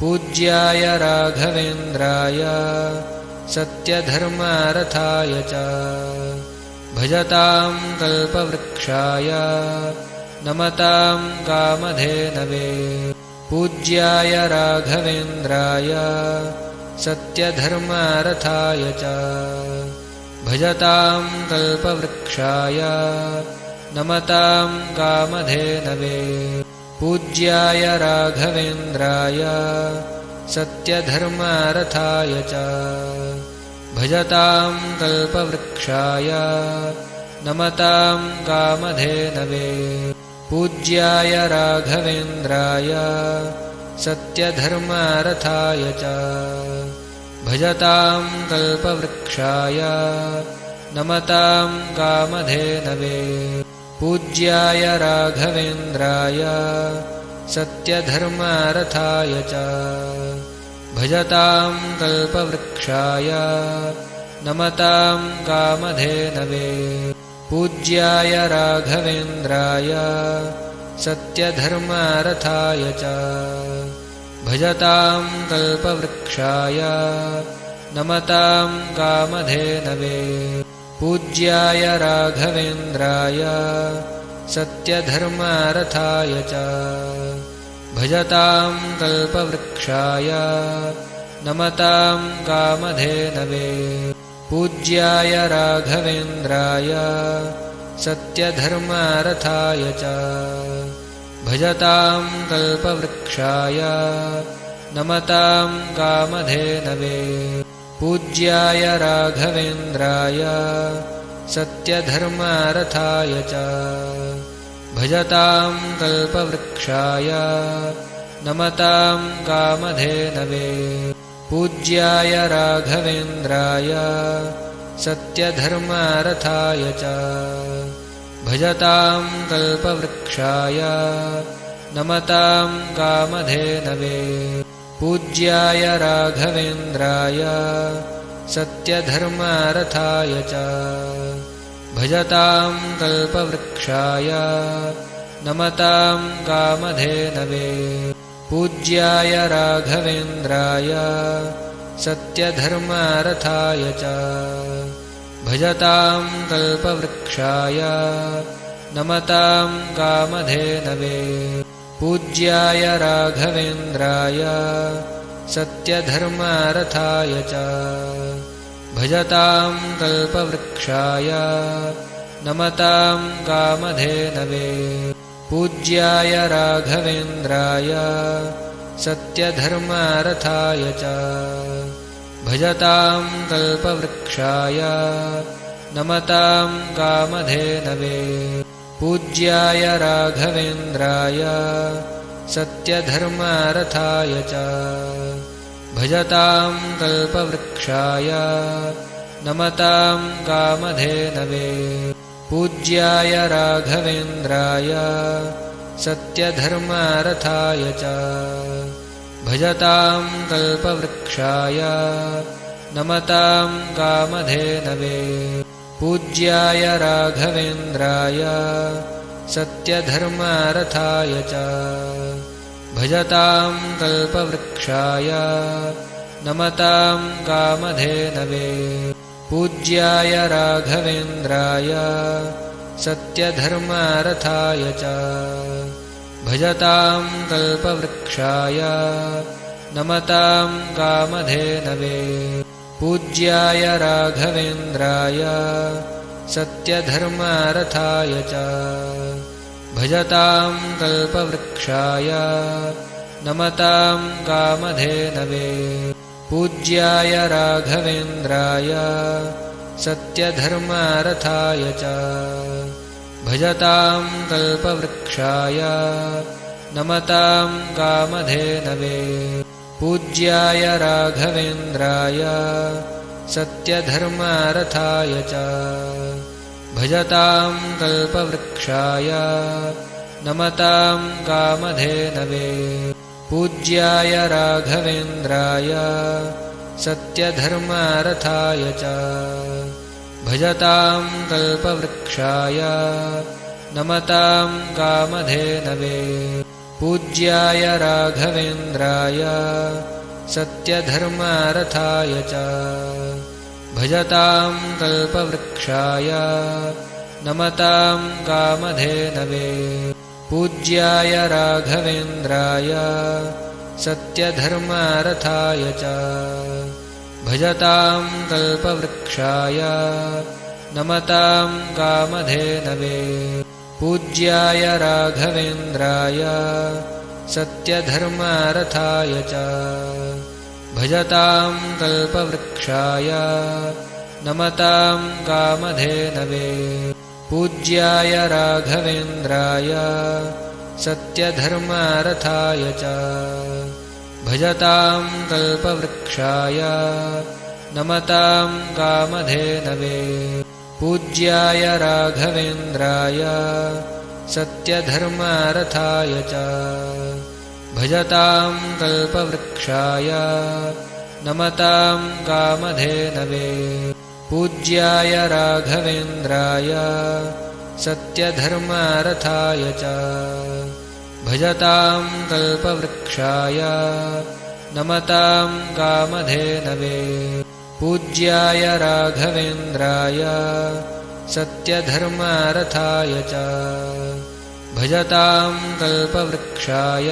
पूज्याय राघवेन्द्राय सत्यधर्मारथाय च भजतां कल्पवृक्षाय नमतां कामधेनवे पूज्याय राघवेन्द्राय सत्यधर्मारथाय च भजतां कल्पवृक्षाय नमतां कामधेनवे पूज्याय राघवेन्द्राय सत्यधर्मारथाय च भजतां कल्पवृक्षाय नमतां कामधेनवे पूज्याय राघवेन्द्राय सत्यधर्मारथाय च भजतां कल्पवृक्षाय नमतां कामधेनवे पूज्याय राघवेन्द्राय सत्यधर्मारथाय च भजतां कल्पवृक्षाय नमतां कामधेनवे पूज्याय राघवेन्द्राय सत्यधर्मारथाय च भजतां कल्पवृक्षाय नमतां कामधेनवे पूज्याय राघवेन्द्राय सत्यधर्मारथाय च भजतां कल्पवृक्षाय नमतां कामधेनवे पूज्याय राघवेन्द्राय सत्यधर्मारथाय च भजतां कल्पवृक्षाय नमतां कामधेनवे पूज्याय राघवेन्द्राय सत्यधर्मारथाय च भजतां कल्पवृक्षाय नमतां कामधेनवे पूज्याय राघवेन्द्राय सत्यधर्मारथाय च भजतां कल्पवृक्षाय नमतां कामधेनवे पूज्याय राघवेन्द्राय सत्यधर्मारथाय च भजतां कल्पवृक्षाय नमतां कामधेनवे पूज्याय राघवेन्द्राय सत्यधर्मारथाय च भजतां कल्पवृक्षाय नमतां कामधेनवे पूज्याय राघवेन्द्राय सत्यधर्मारथाय च भजतां कल्पवृक्षाय नमतां कामधेनवे पूज्याय राघवेन्द्राय सत्यधर्मारथाय च भजतां कल्पवृक्षाय नमतां कामधेनवे पूज्याय राघवेन्द्राय सत्यधर्मारथाय च भजतां कल्पवृक्षाय नमतां कामधेनवे पूज्याय राघवेन्द्राय सत्यधर्मारथाय च भजतां कल्पवृक्षाय नमतां कामधेनवे पूज्याय राघवेन्द्राय सत्यधर्मारथाय च भजतां कल्पवृक्षाय नमतां कामधेनवे पूज्याय राघवेन्द्राय सत्यधर्मारथाय च भजतां कल्पवृक्षाय नमतां कामधेनवे पूज्याय राघवेन्द्राय सत्यधर्मारथाय च भजतां कल्पवृक्षाय नमतां कामधेनवे पूज्याय राघवेन्द्राय सत्यधर्मारथाय च भजतां कल्पवृक्षाय नमतां कामधेनवे पूज्याय राघवेन्द्राय सत्यधर्मारथाय च भजतां कल्पवृक्षाय नमतां कामधेनवे पूज्याय राघवेन्द्राय सत्यधर्मारथाय च भजतां कल्पवृक्षाय नमतां कामधेनवे पूज्याय राघवेन्द्राय सत्यधर्मारथाय च भजतां कल्पवृक्षाय नमतां कामधेनवे पूज्याय राघवेन्द्राय सत्यधर्मारथाय च भजतां कल्पवृक्षाय नमतां कामधेनवे पूज्याय राघवेन्द्राय सत्यधर्मारथाय च भजतां कल्पवृक्षाय नमतां कामधेनवे पूज्याय राघवेन्द्राय सत्यधर्मारथाय च भजतां कल्पवृक्षाय नमतां कामधेनवे पूज्याय राघवेन्द्राय सत्यधर्मारथाय च भजतां कल्पवृक्षाय नमतां कामधेनवे पूज्याय राघवेन्द्राय सत्यधर्मारथाय च भजतां कल्पवृक्षाय नमतां कामधेनवे पूज्याय राघवेन्द्राय सत्यधर्मारथाय च भजतां कल्पवृक्षाय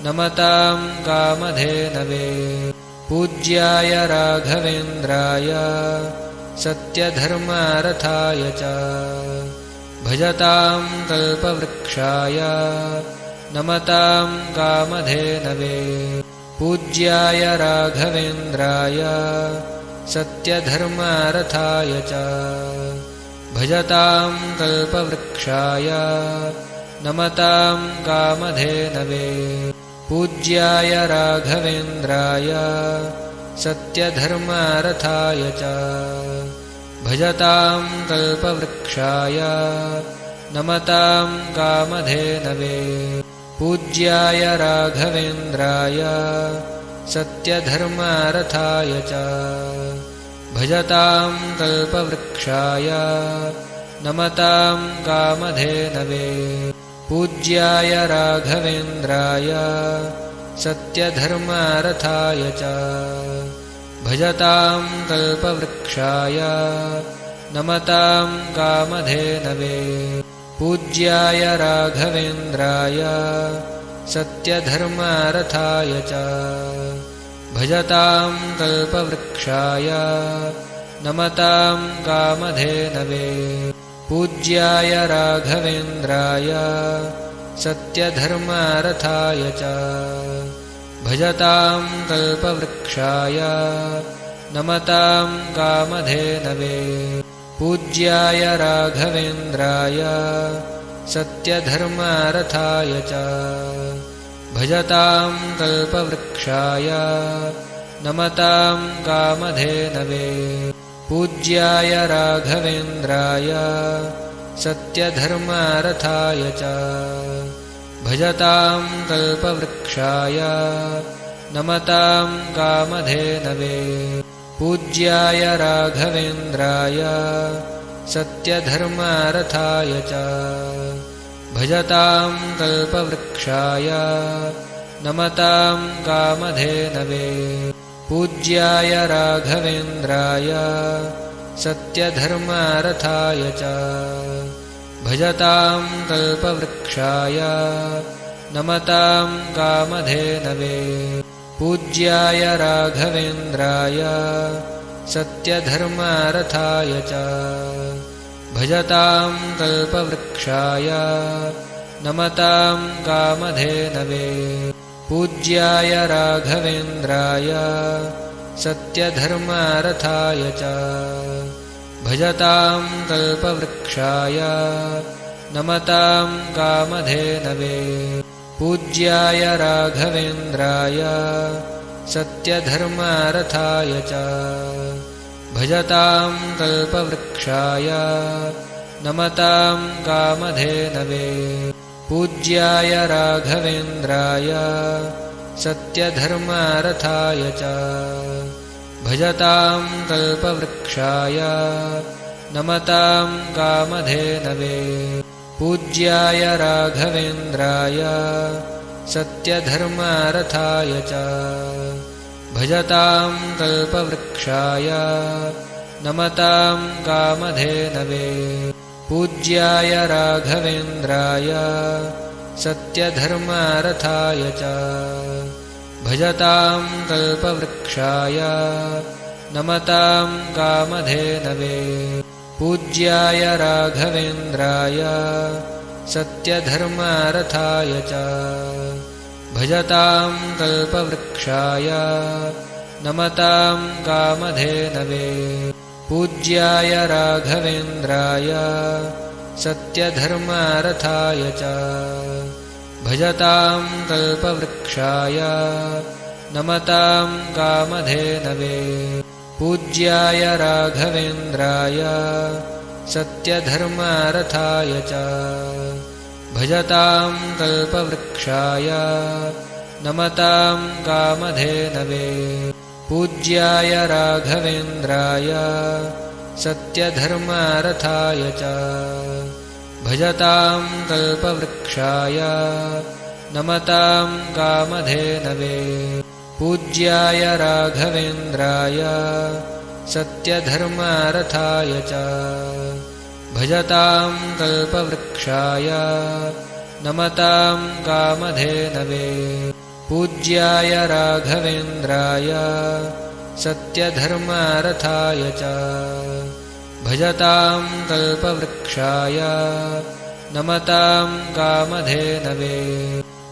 नमतां कामधेनवे पूज्याय राघवेन्द्राय सत्यधर्मारथाय च भजतां कल्पवृक्षाय नमतां कामधेनवे पूज्याय राघवेन्द्राय सत्यधर्मारथाय च भजतां कल्पवृक्षाय नमतां कामधेनवे पूज्याय राघवेन्द्राय सत्यधर्मारथाय च भजतां कल्पवृक्षाय नमतां कामधेनवे पूज्याय राघवेन्द्राय सत्यधर्मारथाय च भजतां कल्पवृक्षाय नमतां कामधेनवे पूज्याय राघवेन्द्राय सत्यधर्मारथाय च भजतां कल्पवृक्षाय नमतां कामधेनवे पूज्याय राघवेन्द्राय सत्यधर्मारथाय च भजतां कल्पवृक्षाय नमतां कामधेनवे पूज्याय राघवेन्द्राय सत्यधर्मारथाय च भजतां कल्पवृक्षाय नमतां कामधेनवे पूज्याय राघवेन्द्राय सत्यधर्मारथाय च भजतां कल्पवृक्षाय नमतां कामधेनवे पूज्याय राघवेन्द्राय सत्यधर्मारथाय च भजतां कल्पवृक्षाय नमतां कामधेनवे पूज्याय राघवेन्द्राय सत्यधर्मारथाय च भजतां कल्पवृक्षाय नमतां कामधेनवे पूज्याय राघवेन्द्राय सत्यधर्मारथाय च भजतां कल्पवृक्षाय नमतां कामधेनवे पूज्याय राघवेन्द्राय सत्यधर्मारथाय च भजतां कल्पवृक्षाय नमतां कामधेनवे पूज्याय राघवेन्द्राय सत्यधर्मारथाय च भजतां कल्पवृक्षाय नमतां कामधेनवे पूज्याय राघवेन्द्राय सत्यधर्मारथाय च भजतां कल्पवृक्षाय नमतां कामधेनवे पूज्याय राघवेन्द्राय सत्यधर्मारथाय च भजतां कल्पवृक्षाय नमतां कामधेनवे पूज्याय राघवेन्द्राय सत्यधर्मरथाय च भजतां कल्पवृक्षाय नमतां कामधेनवे पूज्याय राघवेन्द्राय सत्यधर्मरथाय च भजतां कल्पवृक्षाय नमतां कामधेनवे पूज्याय राघवेन्द्राय सत्यधर्मरथाय च भजतां कल्पवृक्षाय नमतां कामधेनवे पूज्याय राघवेन्द्राय सत्यधर्मरथाय च भजतां कल्पवृक्षाय नमतां कामधेनवे पूज्याय राघवेन्द्राय सत्यधर्मरथाय च भजतां कल्पवृक्षाय नमतां कामधेनवे पूज्याय राघवेन्द्राय सत्यधर्मरथाय च भजतां कल्पवृक्षाय नमतां कामधेनवे पूज्याय राघवेन्द्राय सत्यधर्मरथाय च भजतां कल्पवृक्षाय नमतां कामधेनवे पूज्याय राघवेन्द्राय सत्यधर्मरथाय च भजतां कल्पवृक्षाय नमतां कामधेनवे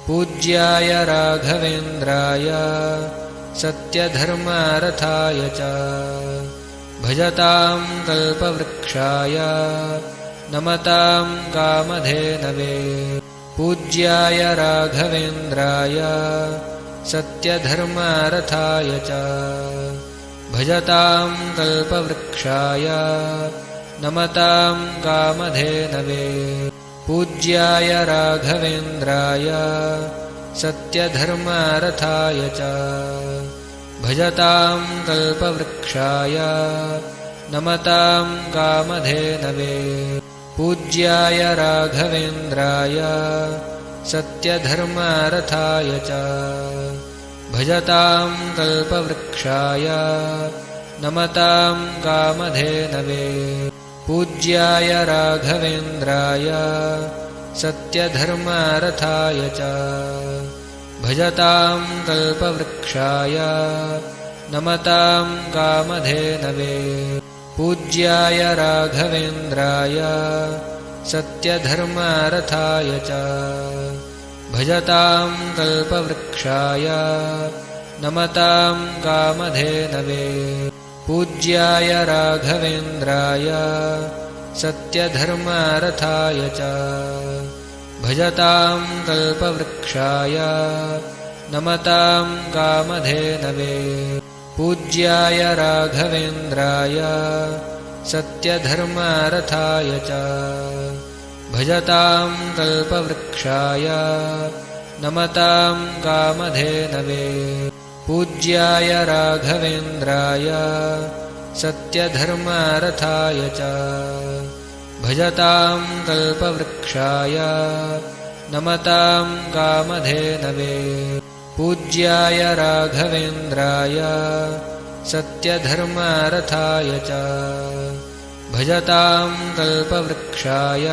पूज्याय राघवेन्द्राय सत्यधर्मरथाय च भजतां कल्पवृक्षाय नमतां कामधेनवे पूज्याय राघवेन्द्राय सत्यधर्मरथाय च भजतां कल्पवृक्षाय नमतां कामधेनवे पूज्याय राघवेन्द्राय सत्यधर्मरथाय च भजतां कल्पवृक्षाय नमतां कामधेनवे पूज्याय राघवेन्द्राय सत्यधर्मरथाय च भजतां कल्पवृक्षाय नमतां कामधेनवे पूज्याय राघवेन्द्राय सत्यधर्मरथाय च भजतां कल्पवृक्षाय नमतां कामधेनवे पूज्याय राघवेन्द्राय सत्यधर्मरथाय च भजतां कल्पवृक्षाय नमतां कामधेनवे पूज्याय राघवेन्द्राय सत्यधर्मरथाय च भजतां कल्पवृक्षाय नमतां कामधेनवे पूज्याय राघवेन्द्राय सत्यधर्मरथाय च भजतां कल्पवृक्षाय नमतां कामधेनवे पूज्याय राघवेन्द्राय सत्यधर्मरथाय च भजतां कल्पवृक्षाय नमतां कामधेनवे पूज्याय राघवेन्द्राय सत्यधर्मरथाय च भजतां कल्पवृक्षाय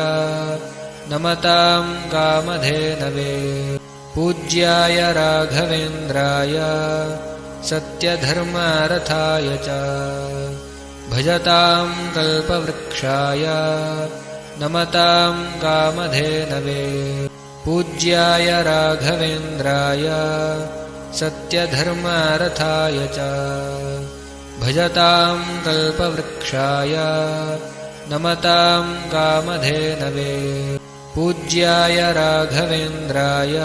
नमतां कामधेनवे पूज्याय राघवेन्द्राय सत्यधर्मरथाय च भजतां कल्पवृक्षाय नमतां कामधेनवे पूज्याय राघवेन्द्राय सत्यधर्मरथाय च भजतां कल्पवृक्षाय नमतां कामधेनवे पूज्याय राघवेन्द्राय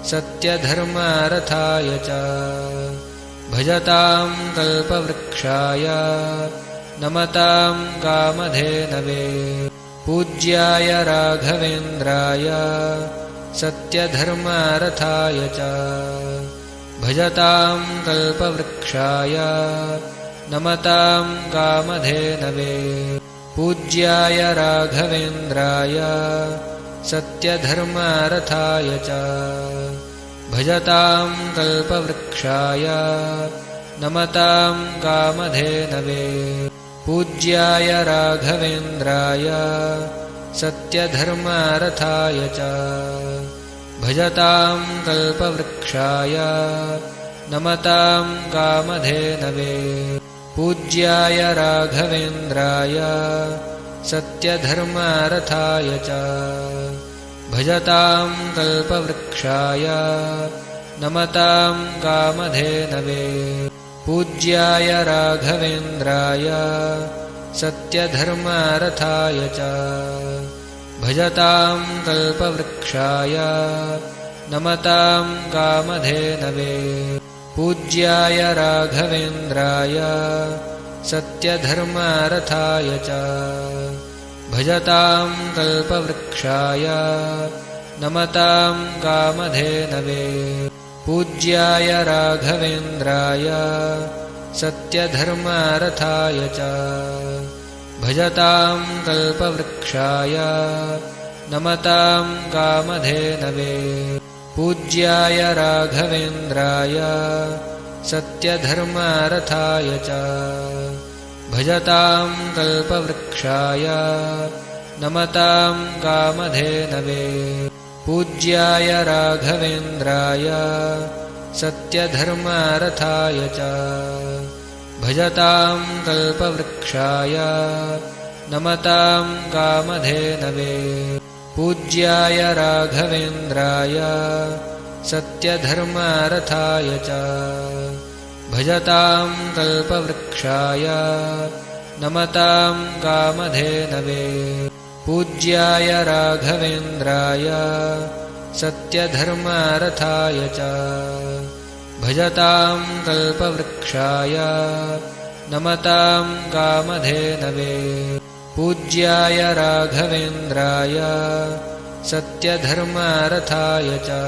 सत्यधर्मरथाय च भजतां कल्पवृक्षाय नमतां कामधेनवे पूज्याय राघवेन्द्राय सत्यधर्मरथाय च भजतां कल्पवृक्षाय नमतां कामधेनवे पूज्याय राघवेन्द्राय सत्यधर्मारथाय च भजतां कल्पवृक्षाय नमतां कामधेनवे पूज्याय राघवेन्द्राय सत्यधर्मारथाय च भजतां कल्पवृक्षाय नमतां कामधेनवे पूज्याय राघवेन्द्राय सत्यधर्मारथाय च भजतां कल्पवृक्षाय नमतां कामधेनवे पूज्याय राघवेन्द्राय सत्यधर्मारथाय च भजतां कल्पवृक्षाय नमतां कामधेनवे पूज्याय राघवेन्द्राय सत्यधर्मारथाय च भजतां कल्पवृक्षाय नमतां कामधेनवे पूज्याय राघवेन्द्राय सत्यधर्मारथाय च भजतां कल्पवृक्षाय नमतां कामधेनवे पूज्याय राघवेन्द्राय सत्यधर्मारथाय च भजतां कल्पवृक्षाय नमतां कामधेनवे पूज्याय राघवेन्द्राय सत्यधर्मारथाय च भजतां कल्पवृक्षाय नमतां कामधेनवे पूज्याय राघवेन्द्राय सत्यधर्मारथाय च भजतां कल्पवृक्षाय नमतां कामधेनवे पूज्याय राघवेन्द्राय सत्यधर्मारथाय च भजतां कल्पवृक्षाय नमतां कामधेनवे पूज्याय राघवेन्द्राय सत्यधर्मारथाय च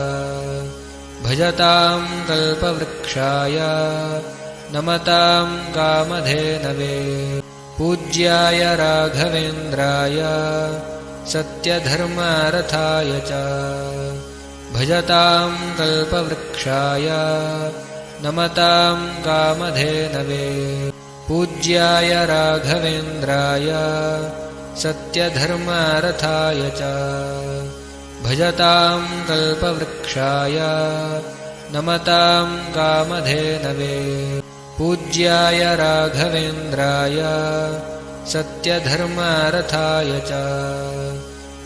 भजतां कल्पवृक्षाय नमतां कामधेनवे पूज्याय राघवेन्द्राय सत्यधर्मारथाय च भजतां कल्पवृक्षाय नमतां कामधेनवे पूज्याय राघवेन्द्राय सत्यधर्मारथाय च भजतां कल्पवृक्षाय नमतां कामधेनवे पूज्याय राघवेन्द्राय सत्यधर्मारथाय च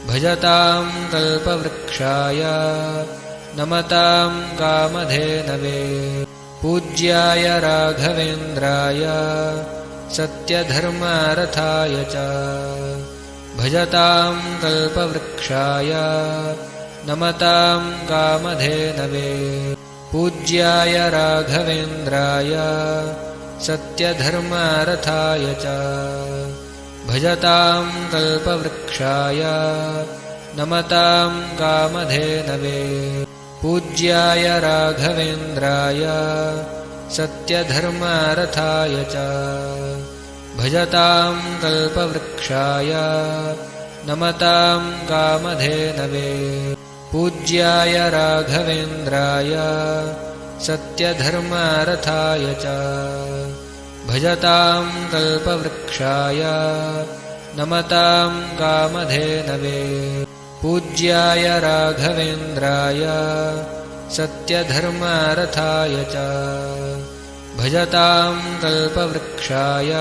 भजतां कल्पवृक्षाय नमतां कामधेनवे पूज्याय राघवेन्द्राय सत्यधर्मारथाय च भजतां कल्पवृक्षाय नमतां कामधेनवे पूज्याय राघवेन्द्राय सत्यधर्मारथाय च भजतां कल्पवृक्षाय नमतां कामधेनवे पूज्याय राघवेन्द्राय सत्यधर्मारथाय च भजतां कल्पवृक्षाय नमतां कामधेनवे पूज्याय राघवेन्द्राय सत्यधर्मारथाय च भजतां कल्पवृक्षाय नमतां कामधेनवे पूज्याय राघवेन्द्राय सत्यधर्मारथाय च भजतां कल्पवृक्षाय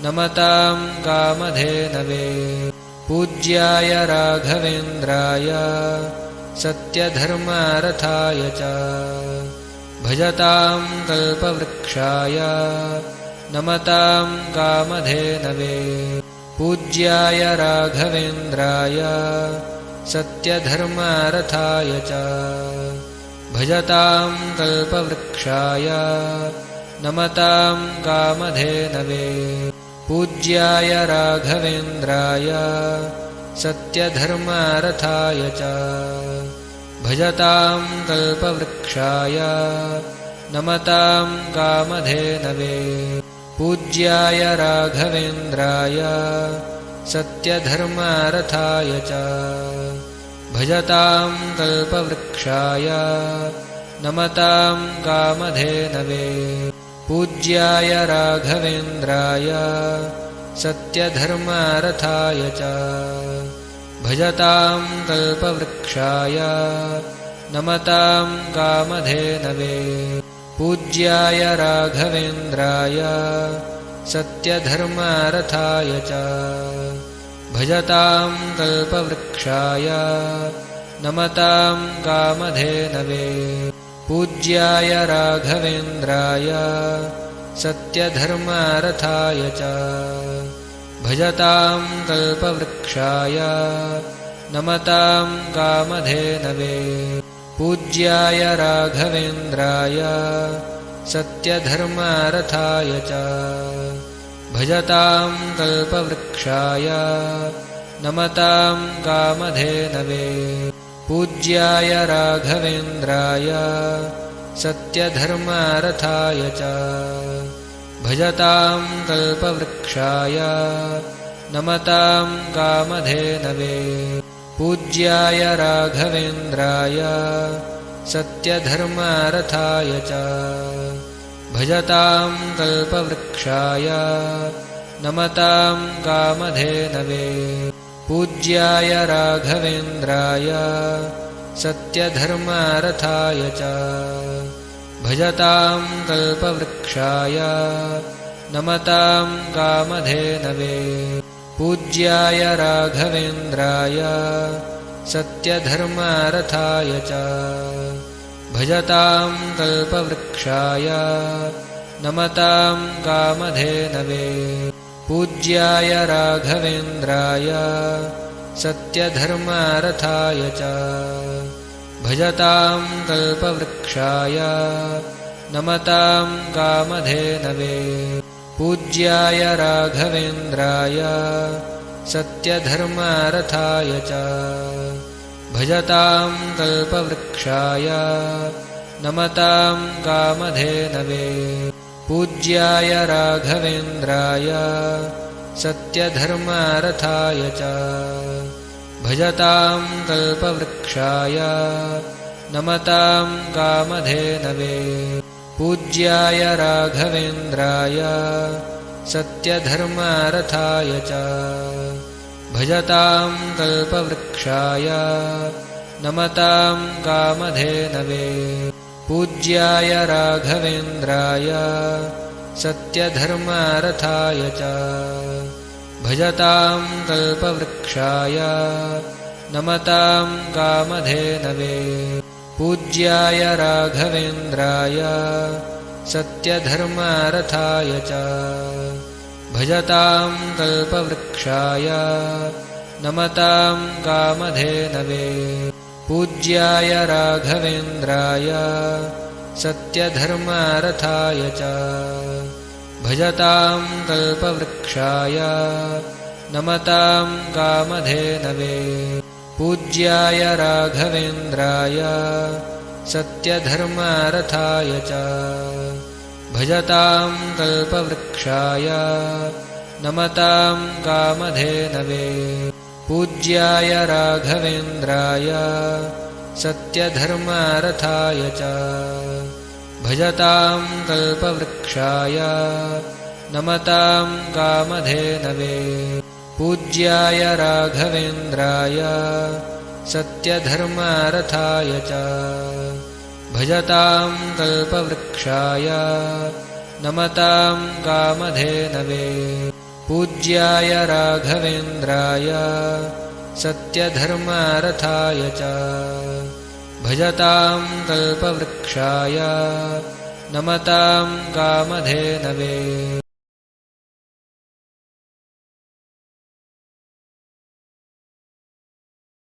नमतां कामधेनवे पूज्याय राघवेन्द्राय सत्यधर्मारथाय च भजतां कल्पवृक्षाय नमतां कामधेनवे पूज्याय राघवेन्द्राय सत्यधर्मारथाय च भजतां कल्पवृक्षाय नमतां कामधेनवे पूज्याय राघवेन्द्राय सत्यधर्मारथाय च भजतां कल्पवृक्षाय नमतां कामधेनवे पूज्याय राघवेन्द्राय सत्यधर्मारथाय च भजतां कल्पवृक्षाय नमतां कामधेनवे पूज्याय राघवेन्द्राय सत्यधर्मारथाय च भजतां कल्पवृक्षाय नमतां कामधेनवे पूज्याय राघवेन्द्राय सत्यधर्मारथाय च भजतां कल्पवृक्षाय नमतां कामधेनवे पूज्याय राघवेन्द्राय सत्यधर्मारथाय च भजतां कल्पवृक्षाय नमतां कामधेनवे पूज्याय राघवेन्द्राय सत्यधर्मारथाय च भजतां कल्पवृक्षाय नमतां कामधेनवे पूज्याय राघवेन्द्राय सत्यधर्मारथाय च भजतां कल्पवृक्षाय नमतां कामधेनवे पूज्याय राघवेन्द्राय सत्यधर्मारथाय च भजतां कल्पवृक्षाय नमतां कामधेनवे पूज्याय राघवेन्द्राय सत्यधर्मारथाय च भजतां कल्पवृक्षाय नमतां कामधेनवे पूज्याय राघवेन्द्राय सत्यधर्मारथाय च भजतां कल्पवृक्षाय नमतां कामधेनवे पूज्याय राघवेन्द्राय सत्यधर्मारथाय च भजतां कल्पवृक्षाय नमतां कामधेनवे पूज्याय राघवेन्द्राय सत्यधर्मारथाय च भजतां कल्पवृक्षाय नमतां कामधेनवे पूज्याय राघवेन्द्राय सत्यधर्मारथाय च भजतां कल्पवृक्षाय नमतां कामधेनवे पूज्याय राघवेन्द्राय सत्यधर्मारथाय च भजतां कल्पवृक्षाय नमतां कामधेनवे पूज्याय राघवेन्द्राय सत्यधर्मारथाय च भजतां कल्पवृक्षाय नमतां कामधेनवे पूज्याय राघवेन्द्राय सत्यधर्मारथाय च भजतां कल्पवृक्षाय नमतां कामधेनवे पूज्याय राघवेन्द्राय सत्यधर्मारथाय च भजतां कल्पवृक्षाय नमतां कामधेनवे पूज्याय राघवेन्द्राय सत्यधर्मारथाय च भजतां कल्पवृक्षाय नमतां कामधेनवे पूज्याय राघवेन्द्राय सत्यधर्मारथाय च भजतां कल्पवृक्षाय नमतां कामधेनवे पूज्याय राघवेन्द्राय सत्यधर्मारथाय च भजतां कल्पवृक्षाय नमतां कामधेनवे पूज्याय राघवेन्द्राय सत्यधर्मारथाय च भजतां कल्पवृक्षाय नमतां कामधेनवे